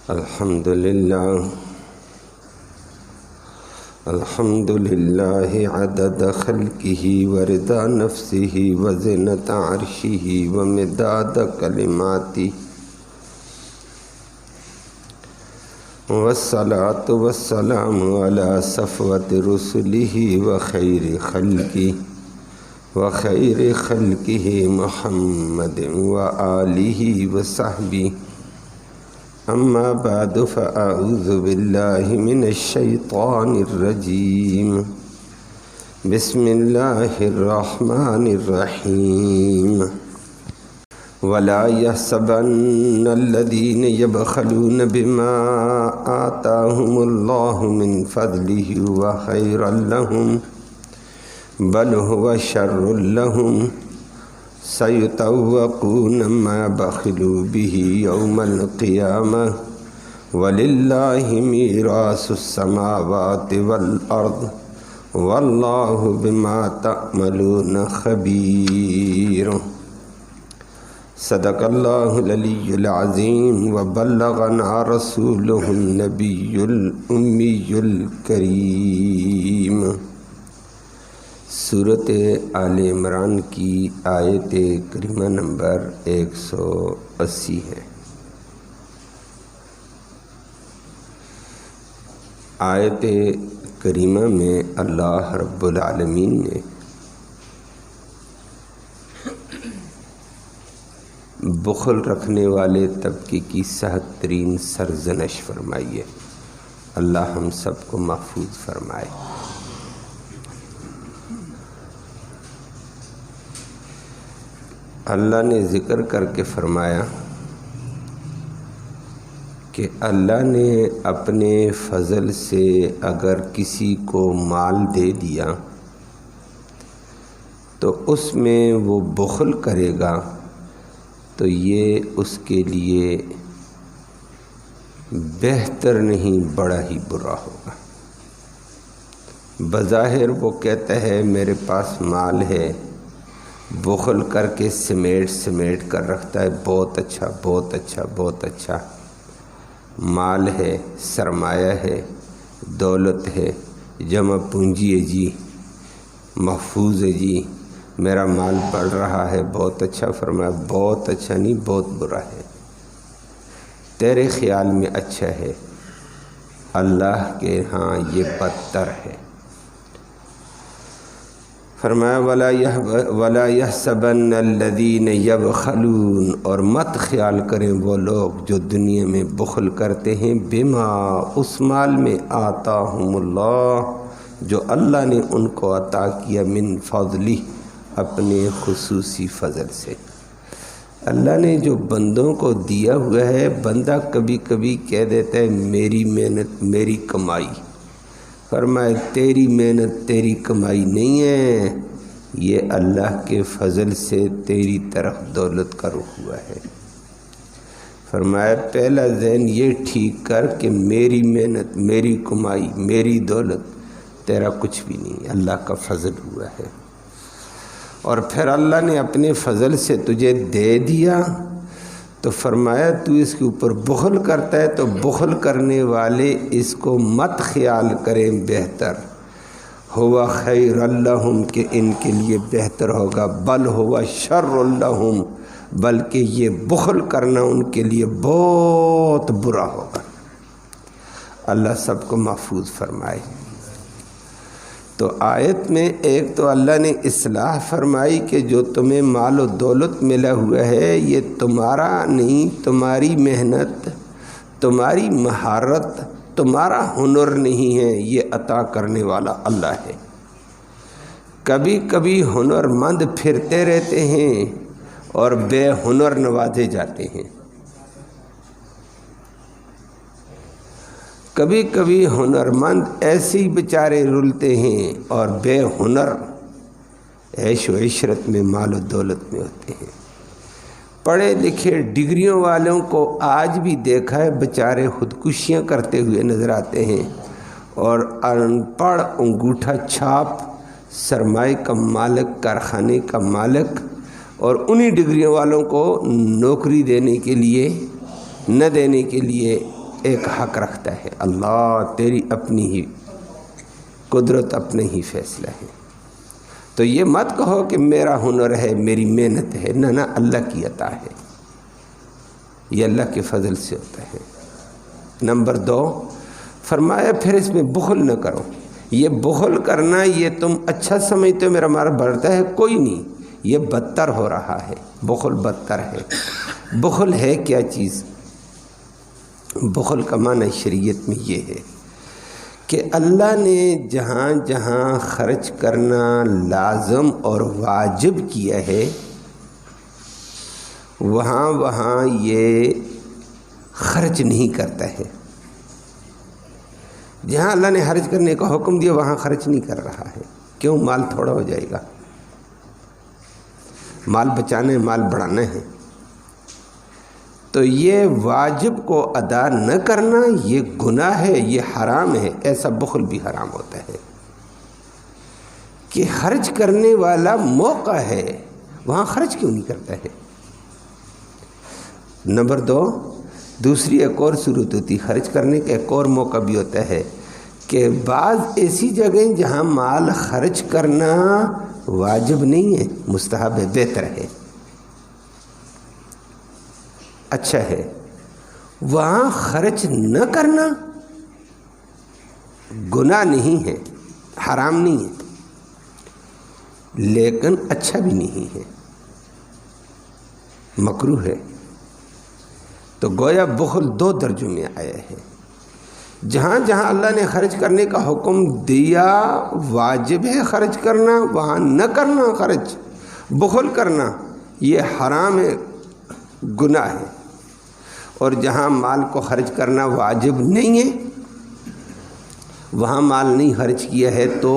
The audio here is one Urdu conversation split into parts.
الحمدللہ عدد خلقہ ورضا نفسہ وزنۃ عرشہ ومداد کلماتہ والصلاة والسلام علی صفوۃ رسلہ وخیر خلقہ محمد وآلہ وصحبہ اما بعد فاعوذ باللہ من الشیطان الرجیم بسم اللہ الرحمن الرحیم ولا يحسبن الذين يبخلون بما آتاهم الله من فضله هو خيرا لهم بل هو شر لهم سيطوقون ما بخلوا به يوم القيامة ولله ميراث السماوات والأرض والله بما تعملون خبير صدق اللہ العلی العظیم وبلغنا رسوله النبی الامی الکریم۔ سورۃ آل عمران کی آیت کریمہ نمبر 180 ہے۔ آیت کریمہ میں اللہ رب العالمین نے بخل رکھنے والے طبقے کی سخت ترین سرزنش فرمائی ہے۔ اللہ ہم سب کو محفوظ فرمائے۔ اللہ نے ذکر کر کے فرمایا کہ اللہ نے اپنے فضل سے اگر کسی کو مال دے دیا تو اس میں وہ بخل کرے گا تو یہ اس کے لیے بہتر نہیں بڑا ہی برا ہوگا۔ بظاہر وہ کہتا ہے میرے پاس مال ہے، بخل کر کے سمیٹ کر رکھتا ہے، بہت اچھا بہت اچھا بہت اچھا مال ہے، سرمایہ ہے، دولت ہے، جمع پونجی ہے جی، محفوظ ہے جی، میرا مال بڑھ رہا ہے، بہت اچھا۔ فرمایا بہت اچھا نہیں، بہت برا ہے۔ تیرے خیال میں اچھا ہے، اللہ کے ہاں یہ بدتر ہے۔ فرمایا وَلَا يَحْسَبَنَّ الَّذِينَ يَبْخَلُونَ، اور مت خیال کریں وہ لوگ جو دنیا میں بخل کرتے ہیں، بما اس مال میں آتاہم اللہ جو اللہ نے ان کو عطا کیا، من فضلہ اپنے خصوصی فضل سے۔ اللہ نے جو بندوں کو دیا ہوا ہے، بندہ کبھی کبھی کہہ دیتا ہے میری محنت میری کمائی۔ فرمائے تیری محنت تیری کمائی نہیں ہے، یہ اللہ کے فضل سے تیری طرف دولت کا رخ ہوا ہے۔ فرمایا پہلا ذہن یہ ٹھیک کر کہ میری محنت میری کمائی میری دولت تیرا کچھ بھی نہیں، اللہ کا فضل ہوا ہے۔ اور پھر اللہ نے اپنے فضل سے تجھے دے دیا تو فرمایا تو اس کے اوپر بخل کرتا ہے تو بخل کرنے والے اس کو مت خیال کریں بہتر، ہوا خیر لہم کہ ان کے لیے بہتر ہوگا، بل ہوا شر لہم بلکہ یہ بخل کرنا ان کے لیے بہت برا ہوگا۔ اللہ سب کو محفوظ فرمائے۔ تو آیت میں ایک تو اللہ نے اصلاح فرمائی کہ جو تمہیں مال و دولت ملا ہوا ہے یہ تمہارا نہیں، تمہاری محنت تمہاری مہارت تمہارا ہنر نہیں ہے، یہ عطا کرنے والا اللہ ہے۔ کبھی کبھی ہنر مند پھرتے رہتے ہیں اور بے ہنر نوازے جاتے ہیں، کبھی کبھی ہنرمند ایسے ہی بیچارے رلتے ہیں اور بے ہنر عیش و عشرت میں مال و دولت میں ہوتے ہیں۔ پڑھے لکھے ڈگریوں والوں کو آج بھی دیکھا ہے بیچارے خودکشیاں کرتے ہوئے نظر آتے ہیں، اور ان پڑھ انگوٹھا چھاپ سرمایہ کا مالک، کارخانے کا مالک، اور انہی ڈگریوں والوں کو نوکری دینے کے لیے نہ دینے کے لیے ایک حق رکھتا ہے، اللہ تیری اپنی ہی قدرت، اپنے ہی فیصلہ ہے۔ تو یہ مت کہو کہ میرا ہنر ہے، میری محنت ہے، نہ اللہ کی عطا ہے، یہ اللہ کے فضل سے ہوتا ہے۔ نمبر 2 فرمایا پھر اس میں بخل نہ کرو۔ یہ بخل کرنا یہ تم اچھا سمجھتے ہو میرا مال بڑھتا ہے، کوئی نہیں، یہ بدتر ہو رہا ہے، بخل بدتر ہے۔ بخل ہے کیا چیز؟ بخل کا معنی شریعت میں یہ ہے کہ اللہ نے جہاں جہاں خرچ کرنا لازم اور واجب کیا ہے وہاں وہاں یہ خرچ نہیں کرتا ہے۔ جہاں اللہ نے خرچ کرنے کا حکم دیا وہاں خرچ نہیں کر رہا ہے۔ کیوں؟ مال تھوڑا ہو جائے گا، مال بچانا ہے، مال بڑھانا ہے۔ تو یہ واجب کو ادا نہ کرنا یہ گناہ ہے، یہ حرام ہے۔ ایسا بخل بھی حرام ہوتا ہے کہ خرچ کرنے والا موقع ہے وہاں خرچ کیوں نہیں کرتا ہے۔ نمبر 2 دوسری ایک اور صورت ہوتی خرچ کرنے کا، ایک اور موقع بھی ہوتا ہے کہ بعض ایسی جگہیں جہاں مال خرچ کرنا واجب نہیں ہے، مستحب ہے، بہتر ہے، اچھا ہے، وہاں خرچ نہ کرنا گناہ نہیں ہے، حرام نہیں ہے، لیکن اچھا بھی نہیں ہے، مکروہ ہے۔ تو گویا بخل 2 درجوں میں آیا ہے۔ جہاں جہاں اللہ نے خرچ کرنے کا حکم دیا واجب ہے خرچ کرنا، وہاں نہ کرنا خرچ، بخل کرنا یہ حرام ہے، گناہ ہے۔ اور جہاں مال کو خرچ کرنا واجب نہیں ہے وہاں مال نہیں خرچ کیا ہے تو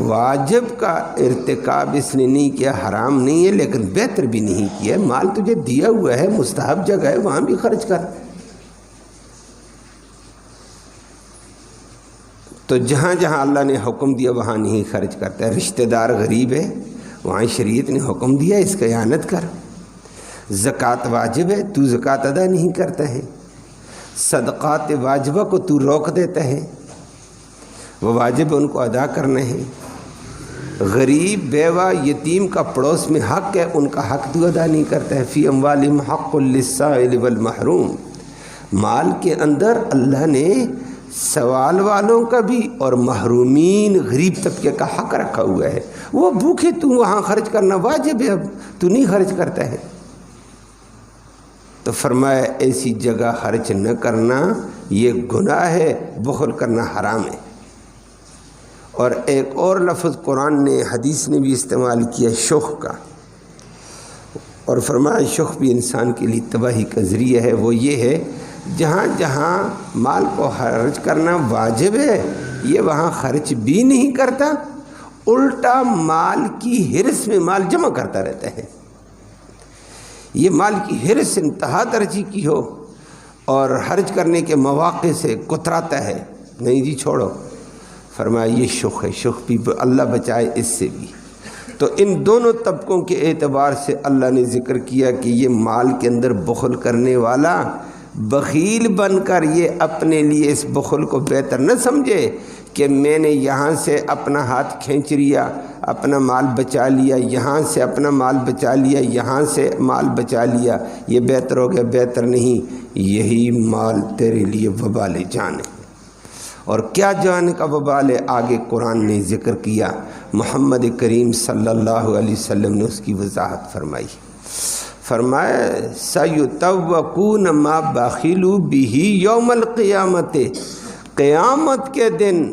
واجب کا ارتکاب اس نے نہیں کیا، حرام نہیں ہے لیکن بہتر بھی نہیں کیا۔ مال تجھے دیا ہوا ہے، مستحب جگہ ہے، وہاں بھی خرچ کر۔ تو جہاں جہاں اللہ نے حکم دیا وہاں نہیں خرچ کرتا ہے۔ رشتہ دار غریب ہے وہاں شریعت نے حکم دیا اس کا اعانت کر۔ زکوٰۃ واجب ہے تو زکوٰۃ ادا نہیں کرتا ہے۔ صدقات واجبہ کو تو روک دیتا ہے، وہ واجب ان کو ادا کرنا ہے۔ غریب بیوہ یتیم کا پڑوس میں حق ہے، ان کا حق تو ادا نہیں کرتا ہے۔ فی اموالہم حق للسائل والمحروم، مال کے اندر اللہ نے سوال والوں کا بھی اور محرومین غریب طبقے کا حق رکھا ہوا ہے۔ وہ بھوکے تو وہاں خرچ کرنا واجب ہے، اب تو نہیں خرچ کرتا ہے۔ تو فرمایا ایسی جگہ خرچ نہ کرنا یہ گناہ ہے، بخل کرنا حرام ہے۔ اور ایک اور لفظ قرآن نے حدیث نے بھی استعمال کیا شخ کا، اور فرمایا شخ بھی انسان کے لیے تباہی کا ذریعہ ہے۔ وہ یہ ہے جہاں جہاں مال کو خرچ کرنا واجب ہے یہ وہاں خرچ بھی نہیں کرتا، الٹا مال کی ہرس میں مال جمع کرتا رہتا ہے۔ یہ مال کی ہرس انتہا درجے کی ہو اور خرچ کرنے کے مواقع سے کتراتا ہے، نہیں جی چھوڑو۔ فرمایا یہ شخ ہے، شخ بھی اللہ بچائے اس سے بھی۔ تو ان دونوں طبقوں کے اعتبار سے اللہ نے ذکر کیا کہ یہ مال کے اندر بخل کرنے والا بخیل بن کر یہ اپنے لیے اس بخل کو بہتر نہ سمجھے کہ میں نے یہاں سے اپنا ہاتھ کھینچ لیا، اپنا مال بچا لیا، یہاں سے اپنا مال بچا لیا، یہاں سے مال بچا لیا، یہ بہتر ہو گیا۔ بہتر نہیں، یہی مال تیرے لیے وبال جان ہے۔ اور کیا جان کا وبال ہے آگے قرآن نے ذکر کیا، محمد کریم صلی اللہ علیہ وسلم نے اس کی وضاحت فرمائی۔ فرمایا سَيُطَوَّقُونَ مَا بَخِلُوا بِهِ یوم القیامت، قیامت کے دن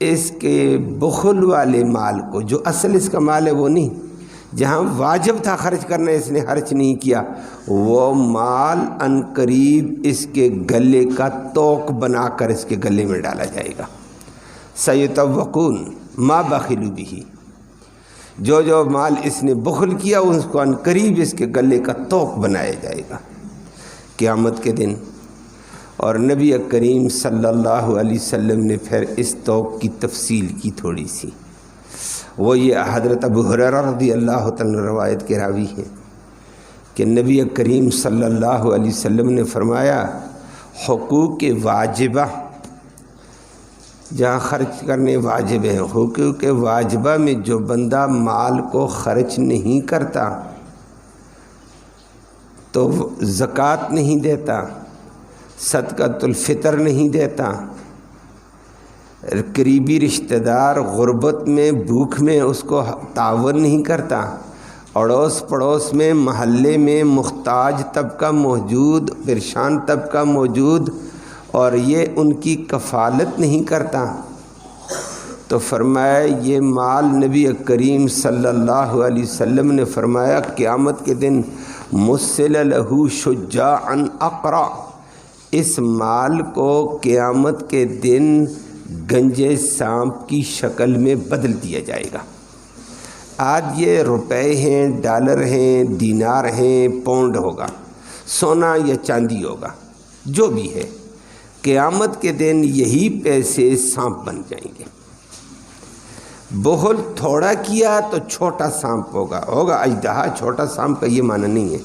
اس کے بخل والے مال کو، جو اصل اس کا مال ہے وہ نہیں، جہاں واجب تھا خرچ کرنا اس نے خرچ نہیں کیا، وہ مال ان قریب اس کے گلے کا توق بنا کر اس کے گلے میں ڈالا جائے گا۔ سَيُطَوَّقُونَ مَا بَخِلُوا بِهِ، جو جو مال اس نے بخل کیا اس کو ان قریب اس کے گلے کا توق بنایا جائے گا قیامت کے دن۔ اور نبی کریم صلی اللہ علیہ وسلم نے پھر اس توق کی تفصیل کی تھوڑی سی، وہ یہ حضرت ابو ہریرہ رضی اللہ تعالیٰ روایت کے راوی ہیں کہ نبی کریم صلی اللہ علیہ وسلم نے فرمایا حقوق واجبہ جہاں خرچ کرنے واجب ہیں، حقوق واجبہ میں جو بندہ مال کو خرچ نہیں کرتا تو زکوٰۃ نہیں دیتا، صدقۃ الفطر نہیں دیتا، قریبی رشتہ دار غربت میں بھوک میں اس کو تعاون نہیں کرتا، اڑوس پڑوس میں محلے میں محتاج طبقہ موجود، پریشان طبقہ موجود اور یہ ان کی کفالت نہیں کرتا، تو فرمایا یہ مال نبی کریم صلی اللہ علیہ وسلم نے فرمایا قیامت کے دن مسل لہو شجاعا اقرع، اس مال کو قیامت کے دن گنجے سانپ کی شکل میں بدل دیا جائے گا۔ آج یہ روپے ہیں، ڈالر ہیں، دینار ہیں، پاؤنڈ ہوگا، سونا یا چاندی ہوگا، جو بھی ہے، قیامت کے دن یہی پیسے سانپ بن جائیں گے۔ بخل تھوڑا کیا تو چھوٹا سانپ ہوگا اژدہا، چھوٹا سانپ کا یہ معنی نہیں ہے،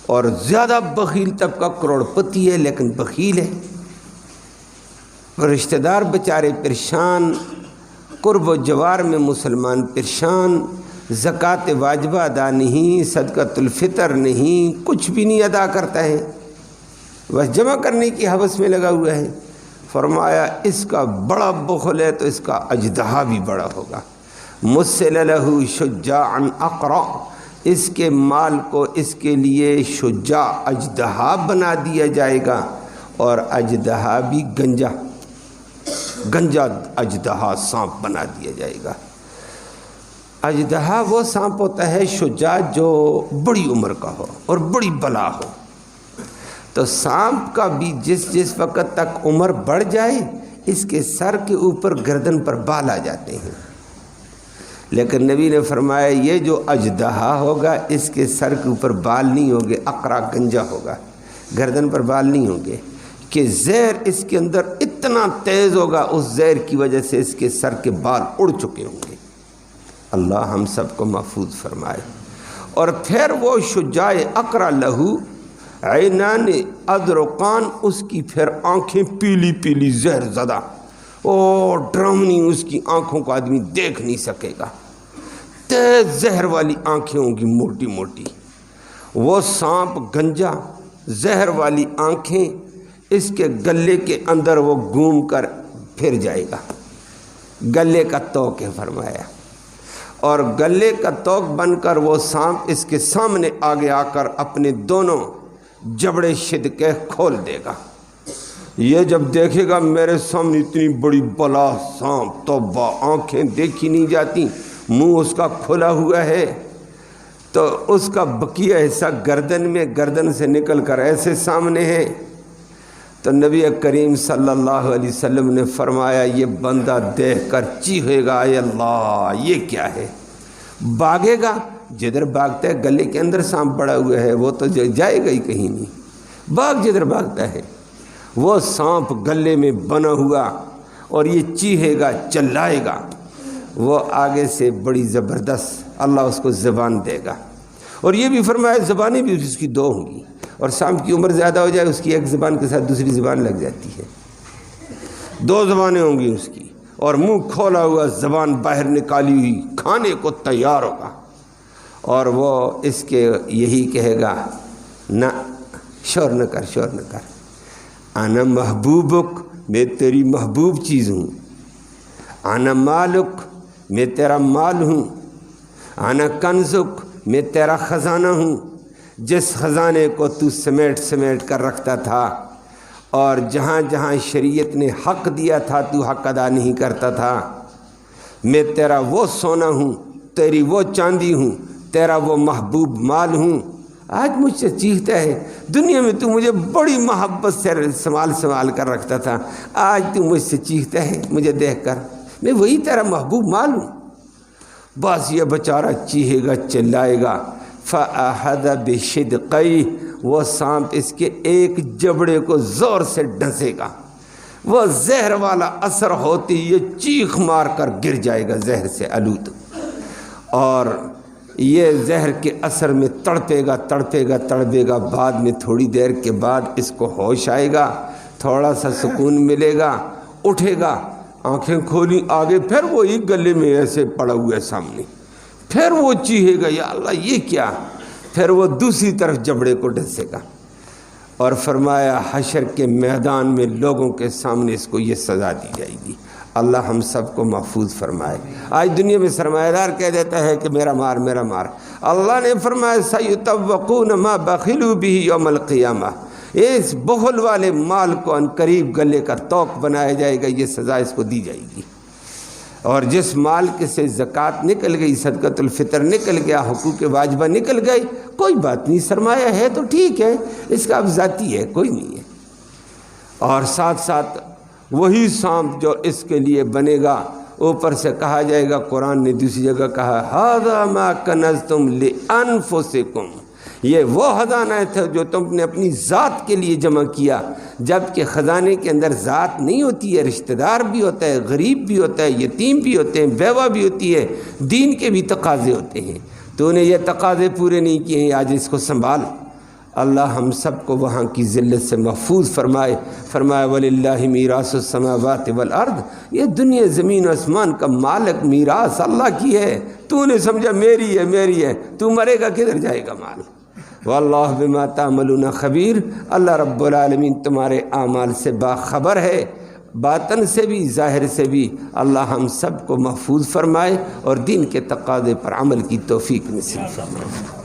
اور زیادہ بخیل طبقہ کروڑ پتی ہے لیکن بخیل ہے، رشتہ دار بیچارے پریشان، قرب و جوار میں مسلمان پریشان، زکوٰۃ واجبہ ادا نہیں، صدقۃ الفطر نہیں، کچھ بھی نہیں ادا کرتا ہے، بس جمع کرنے کی ہوس میں لگا ہوا ہے۔ فرمایا اس کا بڑا بخل ہے تو اس کا اژدہا بھی بڑا ہوگا۔ مسل لہ شجاعا اقرع، اس کے مال کو اس کے لیے شجاع اژدہا بنا دیا جائے گا، اور اژدہا بھی گنجا اژدہا سانپ بنا دیا جائے گا۔ اژدہا وہ سانپ ہوتا ہے شجاع جو بڑی عمر کا ہو اور بڑی بلا ہو، تو سانپ کا بھی جس وقت تک عمر بڑھ جائے اس کے سر کے اوپر گردن پر بال آ جاتے ہیں، لیکن نبی نے فرمایا یہ جو اژدہا ہوگا اس کے سر کے اوپر بال نہیں ہوں گے، اقرع گنجا ہوگا، گردن پر بال نہیں ہوں گے، کہ زہر اس کے اندر اتنا تیز ہوگا اس زہر کی وجہ سے اس کے سر کے بال اڑ چکے ہوں گے۔ اللہ ہم سب کو محفوظ فرمائے۔ اور پھر وہ شجاع اقرع لہو عینان ادرقان، اس کی پھر آنکھیں پیلی پیلی زہر زدہ، اور ڈرامنی اس کی آنکھوں کو آدمی دیکھ نہیں سکے گا، تیز زہر والی آنکھیں ہوں گی موٹی موٹی، وہ سانپ گنجا زہر والی آنکھیں، اس کے گلے کے اندر وہ گھوم کر پھر جائے گا، گلے کا توق ہے فرمایا، اور گلے کا توق بن کر وہ سانپ اس کے سامنے آگے آ کر اپنے دونوں جبڑے شدقے کھول دے گا۔ یہ جب دیکھے گا میرے سامنے اتنی بڑی بلا سانپ، توبہ، آنکھیں دیکھی نہیں جاتی، منہ اس کا کھلا ہوا ہے، تو اس کا بقیہ حصہ گردن سے نکل کر ایسے سامنے ہے، تو نبی کریم صلی اللہ علیہ وسلم نے فرمایا یہ بندہ دیکھ کر چیخے گا اے اللہ یہ کیا ہے، بھاگے گا، جدھر بھاگتا ہے گلے کے اندر سانپ بڑا ہوا ہے وہ تو جائے گا ہی کہیں نہیں، بھاگ جدھر بھاگتا ہے، وہ سانپ گلے میں بنا ہوا اور یہ چیخے گا چلائے گا، وہ آگے سے بڑی زبردست اللہ اس کو زبان دے گا، اور یہ بھی فرمایا زبانیں بھی اس کی دو ہوں گی، اور سانپ کی عمر زیادہ ہو جائے اس کی ایک زبان کے ساتھ دوسری زبان لگ جاتی ہے، دو زبانیں ہوں گی اس کی، اور منہ کھولا ہوا زبان باہر نکالی ہوئی کھانے کو تیار ہوگا، اور وہ اس کے یہی کہے گا نہ شور نہ کر، انا محبوبک، میں تیری محبوب چیز ہوں، انا مالک، میں تیرا مال ہوں، انا کنزک، میں تیرا خزانہ ہوں، جس خزانے کو تو سمیٹ کر رکھتا تھا، اور جہاں جہاں شریعت نے حق دیا تھا تو حق ادا نہیں کرتا تھا، میں تیرا وہ سونا ہوں، تیری وہ چاندی ہوں، تیرا وہ محبوب مال ہوں۔ آج مجھ سے چیختا ہے دنیا میں تو مجھے بڑی محبت سے سنبھال کر رکھتا تھا، آج تو مجھ سے چیختا ہے مجھے دیکھ کر میں وہی تیرا محبوب مال ہوں۔ بس یہ بیچارہ چیخے گا چلائے گا، فَأَخَذَ بِشِدْقَيْهِ، وہ سانپ اس کے ایک جبڑے کو زور سے ڈسے گا، وہ زہر والا اثر ہوتی یہ چیخ مار کر گر جائے گا زہر سے آلود، اور یہ زہر کے اثر میں تڑپے گا، بعد میں تھوڑی دیر کے بعد اس کو ہوش آئے گا، تھوڑا سا سکون ملے گا، اٹھے گا، آنکھیں کھولی، آگے پھر وہی گلے میں ایسے پڑا ہوا ہے سامنے، پھر وہ چیخے گا یا اللہ یہ کیا، پھر وہ دوسری طرف جبڑے کو ڈسے گا، اور فرمایا حشر کے میدان میں لوگوں کے سامنے اس کو یہ سزا دی جائے گی۔ اللہ ہم سب کو محفوظ فرمائے۔ آج دنیا میں سرمایہ دار کہہ دیتا ہے کہ میرا مار میرا مار، اللہ نے فرمایا سَيُطَوَّقُونَ مَا بَخِلُوا بِهِ يَوْمَ الْقِيَامَةِ، اس بخل والے مال کو ان قریب گلے کا توق بنایا جائے گا، یہ سزا اس کو دی جائے گی۔ اور جس مال کے سے زکوٰۃ نکل گئی، صدقۃ الفطر نکل گیا، حقوق واجبہ نکل گئی، کوئی بات نہیں، سرمایہ ہے تو ٹھیک ہے، اس کا اب ذاتی ہے، کوئی نہیں ہے۔ اور ساتھ ساتھ وہی سانپ جو اس کے لیے بنے گا، اوپر سے کہا جائے گا، قرآن نے دوسری جگہ کہا ھذا ما کنزتم لانفسکم، یہ وہ خزانہ تھا جو تم نے اپنی ذات کے لیے جمع کیا، جبکہ خزانے کے اندر ذات نہیں ہوتی ہے، رشتہ دار بھی ہوتا ہے، غریب بھی ہوتا ہے، یتیم بھی ہوتے ہیں، بیوہ بھی ہوتی ہے، دین کے بھی تقاضے ہوتے ہیں، تو نے یہ تقاضے پورے نہیں کیے ہیں، آج اس کو سنبھال۔ اللہ ہم سب کو وہاں کی ذلت سے محفوظ فرمائے۔ فرمایا وَلِلَّهِ مِيرَاثُ السَّمَاوَاتِ وَالْأَرْضِ، یہ دنیا زمین و آسمان کا مالک میراث اللہ کی ہے، تو نے سمجھا میری ہے میری ہے، تو مرے گا کدھر جائے گا مال۔ واللہ بما تعملون خبیر، اللہ رب العالمین تمہارے اعمال سے باخبر ہے، باطن سے بھی ظاہر سے بھی۔ اللہ ہم سب کو محفوظ فرمائے اور دین کے تقاضے پر عمل کی توفیق نصیب فرمائے۔